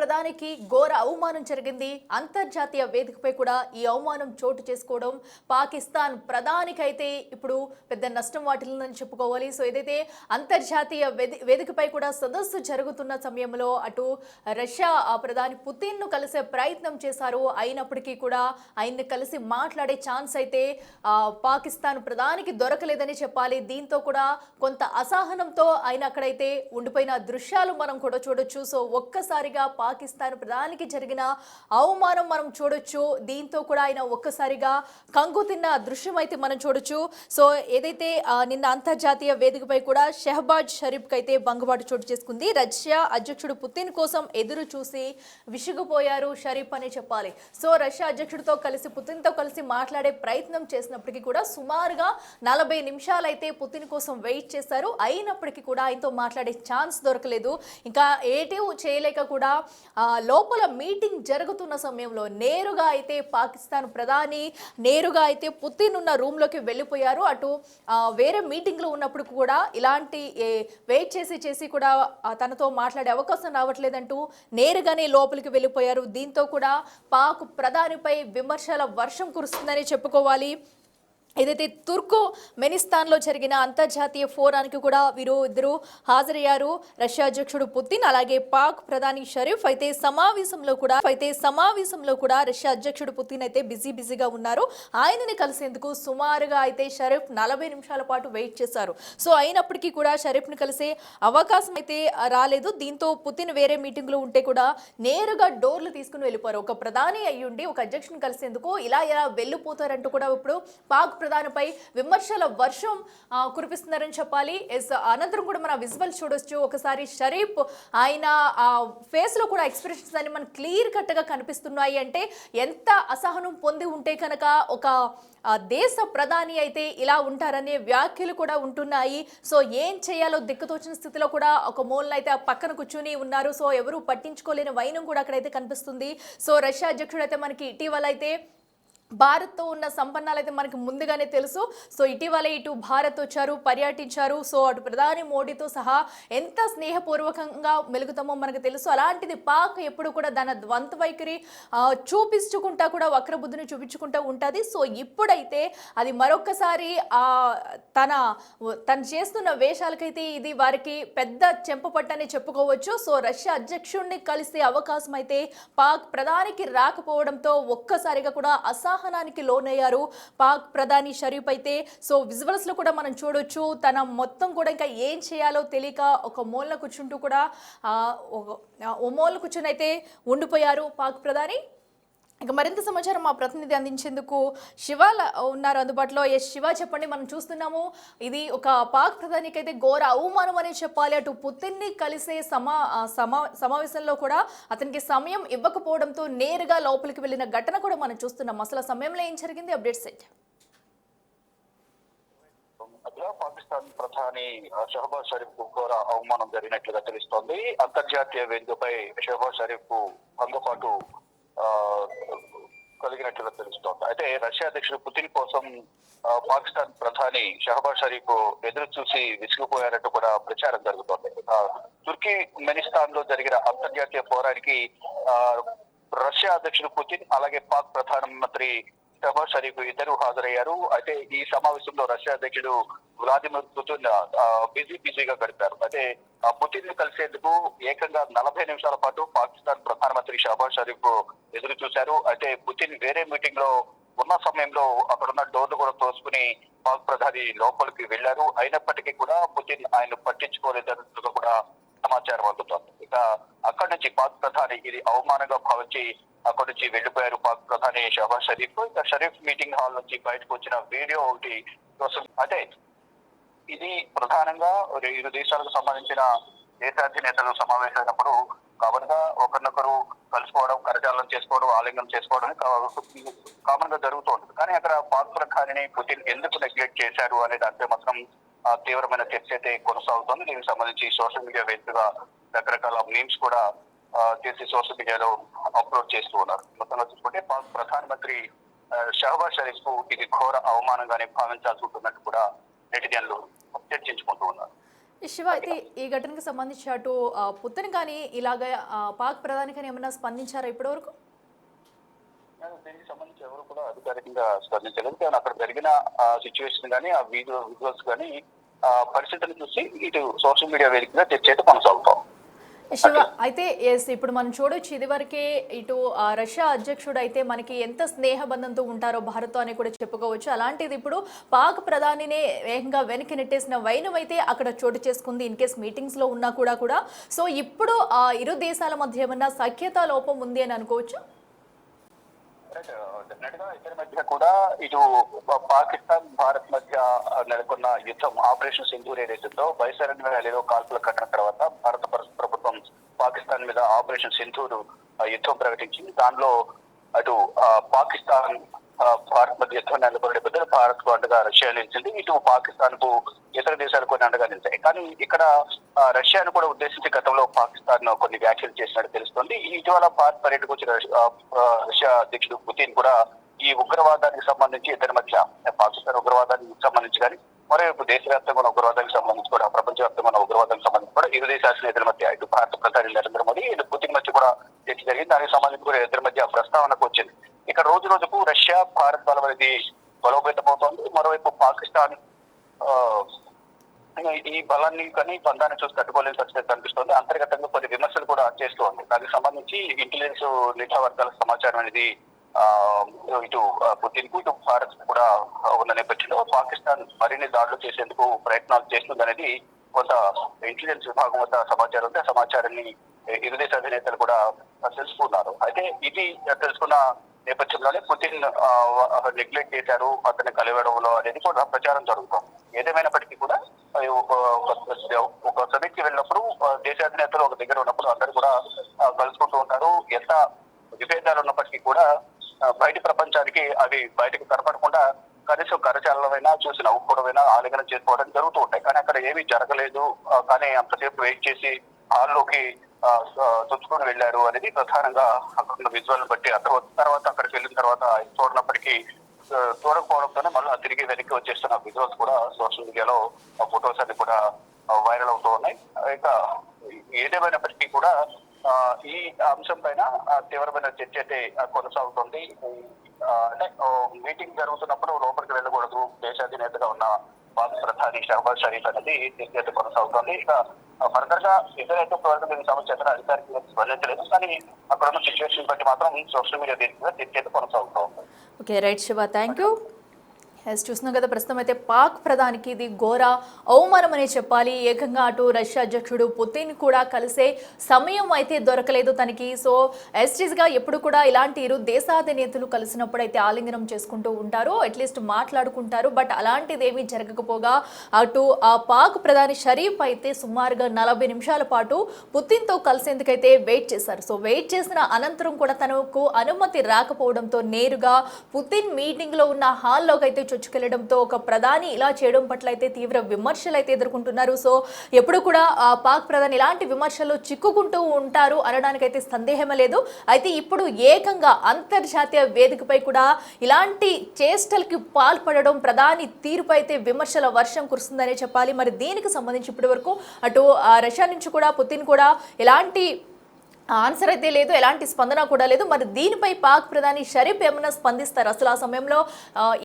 ప్రధానికి ఘోర అవమానం జరిగింది. అంతర్జాతీయ వేదికపై కూడా ఈ అవమానం చోటు చేసుకోవడం పాకిస్తాన్ ప్రధానికైతే ఇప్పుడు పెద్ద నష్టం వాటిల్లిందని చెప్పుకోవాలి. సో ఏదైతే అంతర్జాతీయ వేదికపై కూడా సదస్సు జరుగుతున్న సమయంలో అటు రష్యా ప్రధాని పుతిన్ ను కలిసే ప్రయత్నం చేశారు. అయినప్పటికీ కూడా ఆయన్ని కలిసి మాట్లాడే ఛాన్స్ అయితే పాకిస్తాన్ ప్రధానికి దొరకలేదని చెప్పాలి. దీంతో కూడా కొంత అసహనంతో ఆయన అక్కడైతే ఉండిపోయిన దృశ్యాలు మనం కూడా చూడొచ్చు. సో ఒక్కసారిగా పాకిస్తాన్ ప్రధానికి జరిగిన అవమానం మనం చూడొచ్చు. దీంతో కూడా ఆయన ఒక్కసారిగా కంగు తిన్న దృశ్యం అయితే మనం చూడొచ్చు. సో ఏదైతే నిన్న అంతర్జాతీయ వేదికపై కూడా షెహబాజ్ షరీఫ్ కి అయితే భంగపాటు చోటు చేసుకుంది. రష్యా అధ్యక్షుడు పుతిన్ కోసం ఎదురు చూసి విసిగిపోయారు షరీఫ్ అని చెప్పాలి. సో రష్యా అధ్యక్షుడితో కలిసి పుతిన్తో కలిసి మాట్లాడే ప్రయత్నం చేసినప్పటికీ కూడా సుమారుగా 40 నిమిషాలు అయితే పుతిన్ కోసం వెయిట్ చేశారు. అయినప్పటికీ కూడా ఆయనతో మాట్లాడే ఛాన్స్ దొరకలేదు. ఇంకా ఏటివ్ చేయలేక కూడా లోపల మీటింగ్ జరుగుతున్న సమయంలో నేరుగా అయితే పాకిస్తాన్ ప్రధాని నేరుగా అయితే పుతిన్ ఉన్న రూమ్లోకి వెళ్ళిపోయారు. అటు వేరే మీటింగ్లో ఉన్నప్పుడు కూడా ఇలాంటి వెయిట్ చేసి కూడా తనతో మాట్లాడే అవకాశం రావట్లేదంటూ నేరుగానే లోపలికి వెళ్ళిపోయారు. దీంతో కూడా పాక్ ప్రధానిపై విమర్శల వర్షం కురుస్తుందని చెప్పుకోవాలి. ఏదైతే తుర్క్మెనిస్తాన్లో జరిగిన అంతర్జాతీయ ఫోరానికి కూడా ఇద్దరు హాజరయ్యారు. రష్యా అధ్యక్షుడు పుతిన్ అలాగే పాక్ ప్రధాని షరీఫ్ అయితే సమావేశంలో కూడా రష్యా అధ్యక్షుడు పుతిన్ అయితే బిజీగా ఉన్నారు. ఆయనని కలిసేందుకు సుమారుగా అయితే షరీఫ్ 40 నిమిషాల పాటు వెయిట్ చేశారు. సో అయినప్పటికీ కూడా షరీఫ్ని కలిసే అవకాశం అయితే రాలేదు. దీంతో పుతిన్ వేరే మీటింగ్లో ఉంటే కూడా నేరుగా డోర్లు తీసుకుని వెళ్ళిపోయారు. ఒక ప్రధాని అయ్యుండి ఒక అధ్యక్షుని కలిసేందుకు ఇలా వెళ్ళిపోతారంటూ కూడా ఇప్పుడు పాక్ ప్రధానిపై విమర్శల వర్షం కురిపిస్తున్నారని చెప్పాలి. అనంతరం కూడా మన విజువల్స్ చూడొచ్చు. ఒకసారి షరీఫ్ ఆయన ఫేస్ లో కూడా ఎక్స్ప్రెషన్స్ అని మనకు క్లియర్ కట్ గా కనిపిస్తున్నాయి. అంటే ఎంత అసహనం పొంది ఉంటే కనుక ఒక దేశ ప్రధాని అయితే ఇలా ఉంటారనే వ్యాఖ్యలు కూడా ఉంటున్నాయి. సో ఏం చేయాలో దిక్కుతోచిన స్థితిలో కూడా ఒక మూలన అయితే పక్కన కూర్చుని ఉన్నారు. సో ఎవరు పట్టించుకోలేని వైనం కూడా అక్కడైతే కనిపిస్తుంది. సో రష్యా అధ్యక్షుడు అయితే మనకి ఇటీవల అయితే భారత్తో ఉన్న సంబంధాలు అయితే మనకు ముందుగానే తెలుసు. సో ఇటీవల ఇటు భారత్ వచ్చారు, పర్యటించారు. సో అటు ప్రధాని మోడీతో సహా ఎంత స్నేహపూర్వకంగా మెలుగుతామో మనకు తెలుసు. అలాంటిది పాక్ ఎప్పుడు కూడా దాని ద్వంద్వ వైఖరి చూపించుకుంటా కూడా వక్రబుద్ధిని చూపించుకుంటూ ఉంటుంది. సో ఇప్పుడైతే అది మరొకసారి తను చేస్తున్న వేషాలకైతే ఇది వారికి పెద్ద చెంపపట్టని చెప్పుకోవచ్చు. సో రష్యా అధ్యక్షుడిని కలిసే అవకాశం అయితే పాక్ ప్రధానికి రాకపోవడంతో ఒక్కసారిగా కూడా అసహనానికి లోనయ్యారు పాక్ ప్రధాని షరీఫ్ అయితే. సో విజువల్స్ లో కూడా మనం చూడొచ్చు. తన మొత్తం కూడా ఇంకా ఏం చేయాలో తెలియక ఒక మూలన కూర్చుంటూ కూడా ఓ మూలన కూర్చుని అయితే ఉండిపోయారు పాక్ ప్రధాని. ఇక మరింత సమాచారం మా ప్రతినిధి అందించేందుకు శివ ఉన్నారు అందుబాటులో. శివ, చెప్పండి. మనం చూస్తున్నాము ఇది ఒక పాక్ ప్రధానికి అయితే ఘోర అవమానం అని చెప్పాలి. అటు పుతిన్ని కలిసే సమావేశంలో కూడా అతనికి సమయం ఇవ్వకపోవడంతో నేరుగా లోపలికి వెళ్ళిన ఘటన కూడా మనం చూస్తున్నాం. అసలు సమయంలో ఏం జరిగింది? అప్డేట్స్ ఏంటి? పాకిస్తాన్ ప్రధాని షెహబాజ్ షరీఫ్ కు ఘోర అవమానం జరిగినట్లుగా తెలుస్తోంది. అంతర్జాతీయ వేదికపై షెహబాజ్ షరీఫ్ కు భంగపాటు కలిగినట్లుగా తెలుస్తోంది. అయితే రష్యా అధ్యక్షుడు పుతిన్ కోసం పాకిస్తాన్ ప్రధాని షెహబాజ్ షరీఫ్ ఎదురు చూసి విసిగిపోయారంటూ కూడా ప్రచారం జరుగుతోంది. తుర్క్మెనిస్తాన్ లో జరిగిన అంతర్జాతీయ పోరానికి రష్యా అధ్యక్షుడు పుతిన్ అలాగే పాక్ ప్రధానమంత్రి షెహబాజ్ షరీఫ్ ఇద్దరు హాజరయ్యారు. అయితే ఈ సమావేశంలో రష్యా అధ్యక్షుడు వ్లాదిమిర్ పుతిన్ బిజీగా గడిపారు. అయితే పుతిన్ ని కలిసేందుకు ఏకంగా 40 నిమిషాల పాటు పాకిస్తాన్ ప్రధానమంత్రి షెహబాజ్ షరీఫ్ ఎదురు చూశారు. అయితే పుతిన్ వేరే మీటింగ్ లో ఉన్న సమయంలో అక్కడున్న డోర్లు కూడా తోసుకుని పాక్ ప్రధాని లోపలికి వెళ్లారు. అయినప్పటికీ కూడా పుతిన్ ఆయన పట్టించుకోలేదన్నట్టుగా కూడా సమాచారం అందుతోంది. ఇక అక్కడి నుంచి పాక్ ప్రధాని ఇది అవమానంగా భావించి అక్కడి నుంచి వెళ్లిపోయారు పాక్ ప్రధాని షెహబాజ్ షరీఫ్. ఇక షరీఫ్ మీటింగ్ హాల్ నుంచి బయటకు వచ్చిన వీడియో ఒకటి అంటే ఇది ప్రధానంగా ఇరు దేశాలకు సంబంధించిన దేశాధినేతలు సమావేశమైనప్పుడు కామన్ గా ఒకరినొకరు కలుసుకోవడం, కరచాలనం చేసుకోవడం, ఆలింగనం చేసుకోవడం కామన్ గా జరుగుతూ కానీ అక్కడ పాక్ ప్రధానిని పుతిన్ ఎందుకు నెగ్లెక్ట్ చేశారు అనే దానిపై మాత్రం తీవ్రమైన చర్చ అయితే కొనసాగుతోంది. దీనికి సంబంధించి సోషల్ మీడియా వేదికగా రకరకాల మీమ్స్ కూడా చేసి సోషల్ మీడియాలో అప్లోడ్ చేస్తూ ఉన్నారు. మొత్తంగా చూసుకుంటే పాక్ ప్రధానమంత్రి షెహబాజ్ షరీఫ్ కు ఇది ఘోర అవమానంగానే భావించాల్సి ఉంటున్నట్టు కూడా నెటిజన్లు చర్చించుకుంటూ ఉన్నారు. శివ, అయితే ఈ ఘటనకు సంబంధించి అటు పుతిన్ కానీ ఇలాగ పాక్ ప్రధాని కానీ ఏమన్నా స్పందించారా ఇప్పటివరకు? దీనికి సంబంధించి ఎవరు కూడా అధికారికంగా స్పందించలేదు. కానీ అక్కడ జరిగిన సిచ్యువేషన్ కానీ ఆ విజువల్స్ కానీ పరిస్థితిని చూసి ఇటు సోషల్ మీడియా వేదికగా చర్చ అయితే కొనసాగుతాం. శివ, అయితే ఇప్పుడు మనం చూడొచ్చు ఇదివరకే ఇటు రష్యా అధ్యక్షుడు అయితే మనకి ఎంత స్నేహబంధంతో ఉంటారో భారత్తో అని కూడా చెప్పుకోవచ్చు. అలాంటిది ఇప్పుడు పాక్ ప్రధానినే వేగంగా వెనక్కి నెట్టేసిన వైనం అయితే అక్కడ చోటు చేసుకుంది. ఇన్ కేస్ మీటింగ్స్ లో ఉన్నా కూడా సో ఇప్పుడు ఇరు దేశాల మధ్య ఏమన్నా సఖ్యతా లోపం ఉంది అని అనుకోవచ్చు. డెఫినెట్ గా ఇద్దరి మధ్య కూడా ఇటు పాకిస్తాన్ భారత్ మధ్య నెలకొన్న యుద్ధం ఆపరేషన్ సింధూర్ ఏదైతుందో బైసరన్ వ్యాలీలో కాల్పుల ఘటన తర్వాత భారత ప్రభుత్వం పాకిస్తాన్ మీద ఆపరేషన్ సింధూర్ యుద్ధం ప్రకటించింది. దానిలో అటు పాకిస్తాన్ భారత్ మధ్య యుద్ధం నెలకొనే బదులు భారత్ కు అండగా రష్యా నిలిచింది. ఇటు పాకిస్తాన్ కు ఇతర దేశాలు కొన్ని అండగా నిలిచాయి. కానీ ఇక్కడ రష్యాను కూడా ఉద్దేశించి గతంలో పాకిస్తాన్ కొన్ని వ్యాఖ్యలు చేసినట్టు తెలుస్తోంది. ఇటీవల భారత్ పర్యటనకు వచ్చిన రష్యా అధ్యక్షుడు పుతిన్ కూడా ఈ ఉగ్రవాదానికి సంబంధించి ఇద్దరి మధ్య పాకిస్తాన్ ఉగ్రవాదానికి సంబంధించి కానీ మరోవైపు దేశవ్యాప్తంగా ఉన్న ఉగ్రవాదానికి సంబంధించి కూడా ప్రపంచవ్యాప్తంగా ఉన్న ఉగ్రవాదానికి సంబంధించి కూడా ఇరు దేశాల నేతల మధ్య ఇటు భారత ప్రధాని నరేంద్ర మోదీ ఇటు పుతిన్ మధ్య కూడా చర్చ జరిగింది. దానికి సంబంధించి కూడా ఇద్దరి మధ్య ప్రస్తావనకు వచ్చింది. ఇక రోజు రోజుకు రష్యా భారత్ బలం అనేది బలోపేతమవుతోంది. మరోవైపు పాకిస్తాన్ ఈ బలాన్ని కానీ బంధాన్ని చూసి తట్టుకోలేని పరిస్థితి కనిపిస్తోంది. అంతర్గతంగా కొన్ని విమర్శలు కూడా చేస్తోంది. దానికి సంబంధించి ఇంటెలిజెన్స్ నిఘా వర్గాల సమాచారం అనేది ఇటు పుతిన్ కు ఇటు భారత్ కూడా ఉన్న నేపథ్యంలో పాకిస్తాన్ మరిన్ని దాడులు చేసేందుకు ప్రయత్నాలు చేస్తుందనేది కొంత ఇంటెలిజెన్స్ విభాగం వద్ద సమాచారం ఉంది. ఆ సమాచారాన్ని ఇరు దేశ అధినేతలు కూడా తెలుసుకున్నారు. అయితే ఇది తెలుసుకున్న నేపథ్యంలోనే పుతిన్ నెగ్లెక్ట్ చేశారు అతన్ని కలివడంలో అనేది కూడా ప్రచారం జరుగుతుంది. ఏదేమైనప్పటికీ కూడా ఒక సభకి వెళ్ళినప్పుడు దేశాధినేతలు ఒక దగ్గర ఉన్నప్పుడు అందరూ కూడా కలుసుకుంటూ ఉంటారు. ఎంత విభేదాలు ఉన్నప్పటికీ కూడా బయట ప్రపంచానికి అవి బయటకు కనపడకుండా కనీసం కరచాలనమైనా చూసి నవ్వుకోవడమైనా ఆలింగనం చేసుకోవడం జరుగుతూ ఉంటాయి. కానీ అక్కడ ఏమీ జరగలేదు. కానీ అంతసేపు వెయిట్ చేసి హాల్లోకి తుంచుకొని వెళ్ళారు అనేది ప్రధానంగా అక్కడ విజువల్ బట్టి తర్వాత అక్కడికి వెళ్ళిన తర్వాత చూడనప్పటికీ చూడకపోవడంతోనే మళ్ళీ తిరిగి వెనక్కి వచ్చేస్తున్న విజువల్స్ కూడా సోషల్ మీడియాలో ఫొటోస్ అన్ని కూడా వైరల్ అవుతూ ఉన్నాయి. ఇక ఏదేమైనప్పటికీ కూడా ఈ అంశం పైన తీవ్రమైన చర్చ అయితే కొనసాగుతుంది. అంటే మీటింగ్ జరుగుతున్నప్పుడు లోపలికి వెళ్ళకూడదు, దేశాధినేతగా ఉన్న పాక్ ప్రధాని షహబాజ్ షరీఫ్ అనేది చర్చ అయితే కొనసాగుతోంది. ఇక ఫర్దర్ గా ఎదురైతే దీనికి సంబంధించిన అధికారికంగా స్పందించలేదు. కానీ అక్కడ ఉన్న సిచ్యువేషన్ బట్టి మాత్రం సోషల్ మీడియా దీనికి చర్చ అయితే కొనసాగుతూ ఉంది. Okay, right Shiva, thank you. చూస్తున్నాం కదా, ప్రస్తుతం అయితే పాక్ ప్రధానికి ఇది ఘోర అవమానం అనే చెప్పాలి. ఏకంగా అటు రష్యా అధ్యక్షుడు పుతిన్ కూడా కలిసే సమయం అయితే దొరకలేదు తనకి. సో గా ఎప్పుడు కూడా ఇలాంటి ఇరు దేశాధినేతలు కలిసినప్పుడు అయితే ఆలింగనం చేసుకుంటూ ఉంటారు, అట్లీస్ట్ మాట్లాడుకుంటారు. బట్ అలాంటిది ఏమీ జరగకపోగా అటు ఆ పాక్ ప్రధాని షరీఫ్ అయితే సుమారుగా 40 నిమిషాల పాటు పుతిన్తో కలిసేందుకైతే వెయిట్ చేశారు. సో వెయిట్ చేసిన అనంతరం కూడా తనకు అనుమతి రాకపోవడంతో నేరుగా పుతిన్ మీటింగ్లో ఉన్న హాల్లోకి అయితే చొచ్చుకెళ్లడంతో ఒక ప్రధాని ఇలా చేయడం పట్ల అయితే తీవ్ర విమర్శలు అయితే ఎదుర్కొంటున్నారు. సో ఎప్పుడు కూడా పాక్ ప్రధాని ఇలాంటి విమర్శలు చిక్కుకుంటూ ఉంటారు అనడానికైతే సందేహమే లేదు. అయితే ఇప్పుడు ఏకంగా అంతర్జాతీయ వేదికపై కూడా ఇలాంటి చేష్టలకి పాల్పడడం, ప్రధాని తీరుపై అయితే విమర్శల వర్షం కురుస్తుందనే చెప్పాలి. మరి దీనికి సంబంధించి ఇప్పటి వరకు అటు రష్యా నుంచి కూడా పుతిన్ కూడా ఎలాంటి ఆన్సర్ అయితే లేదు, ఎలాంటి స్పందన కూడా లేదు. మరి దీనిపై పాక్ ప్రధాని షరీఫ్ ఏమైనా స్పందిస్తారు? అసలు ఆ సమయంలో